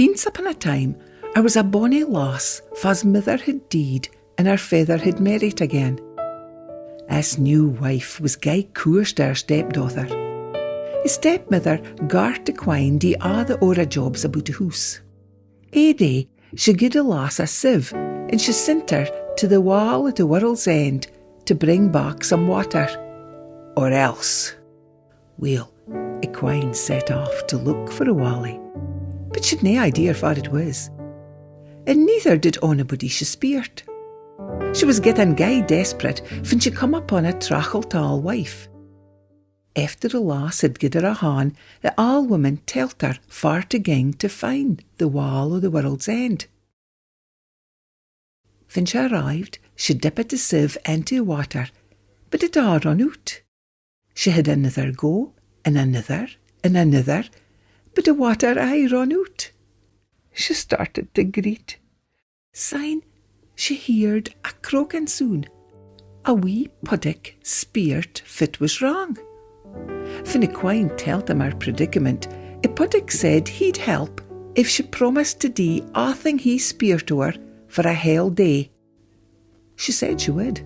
Once upon a time, there was a bonny lass, fa's mither had died and her father had married again. This new wife was gey course to her stepdaughter. His stepmother gart to quine die a' the ora jobs about the house. Ae day, she gied the lass a sieve and she sent her to the wall at the world's end to bring back some water. Or else. Well, Equine set off to look for a wally, but she'd nae idea far it was. And neither did onybody she speert. She was getting gey desperate when she come upon a trachel tall wife. After the lass had gied her a han, the all woman telt her far to ging to find the wall o' the world's end. When she arrived, she dipped the sieve into water, but it all run out. She had another go, and another, but the water aye run out. She started to greet. Syne she heard a croaking soon. A wee Puddock speert fit was wrong. When Equine telled him her predicament, Puddock said he'd help if she promised to do a'thing he speered to her for a whole day. She said she would.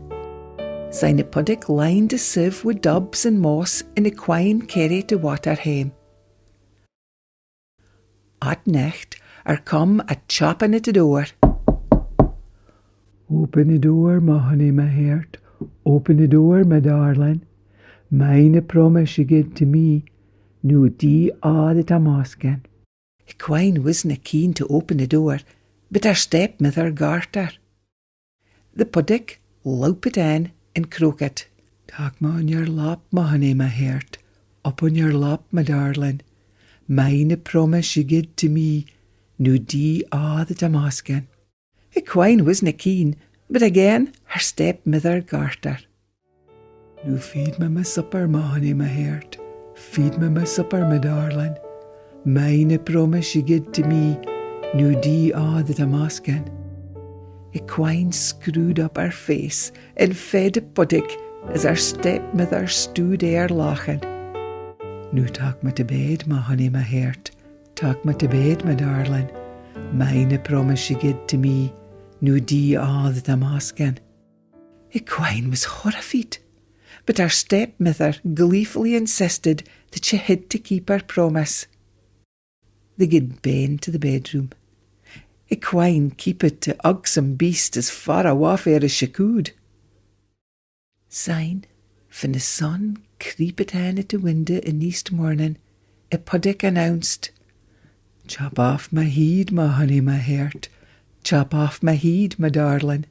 Syne Puddock lined the sieve with dubs and moss and Equine carried the water hame. At night, come a chopping at the door. Open the door, my honey, my heart. Open the door, my darling. Mine a promise you give to me. No die a' that I'm asking. Equine wasna keen to open the door, but her stepmother gart her. The Puddock louped in and croaked. Tak me on your lap, my honey, my heart. Up on your lap, my darling. Mine a promise you give to me. No die a' that I'm asking. Equine wasna keen, but again her stepmother gart her. Nu feed me my supper, my honey, my heart. Feed me my supper, my darling. Mine a promise you give to me. No die a' that I'm asking. Equine screwed up her face and fed the Puddock as her stepmother stood there laughing. Nu tak me to bed, my honey, my heart. Tak me to bed, my darling. Mine a promise you give to me. No die a' that I'm asking. Equine was horrified, but her stepmother gleefully insisted that she had to keep her promise. They gied Ben to the bedroom. Equine keepit the ugsome beast as far awa fair as she could. Syne, when the sun creepit in at the window in east morning, Puddock announced, Chop off my heed, my honey, my heart. Chop off my heed, my darling.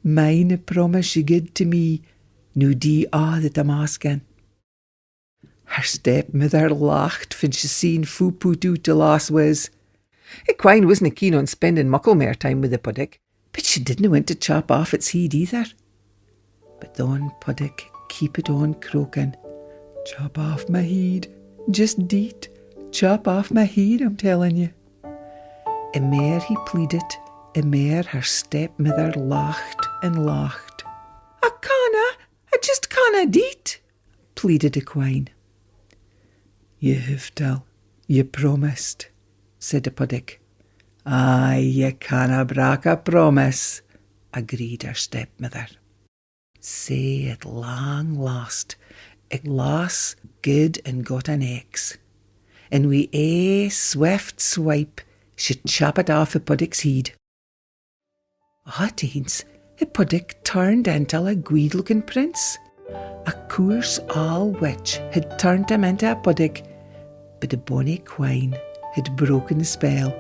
Mine a promise you give to me. No die a' that I'm asking. Her stepmother laughed when she seen fou put out the lass was. Equine wasna keen on spending muckle mair time with the Puddock, but she didna want to chop off its heed either. But on Puddock keepit on croaking. Chop off my heed, just deet. Chop off my heed, I'm telling you. And mair he pleaded, and mair her stepmother laughed and laughed. I just canna deet, pleaded Equine. You have till, you promised, said the Puddock. Aye, you canna break a promise, agreed her stepmother. Say at long last, at last good and got an axe, and wi' ae swift swipe she chopped off a Puddock's head. At once, the Puddock turned into a good-looking prince. A course all witch had turned him into a Puddock, but the bonny Quine had broken the spell.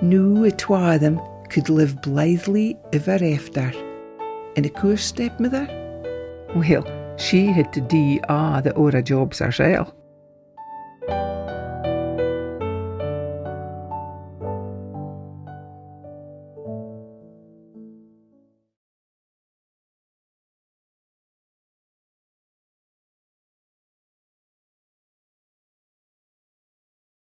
Noo the twa of them could live blithely ever after. And the course stepmother? Well, she had to do a' the ora jobs herself.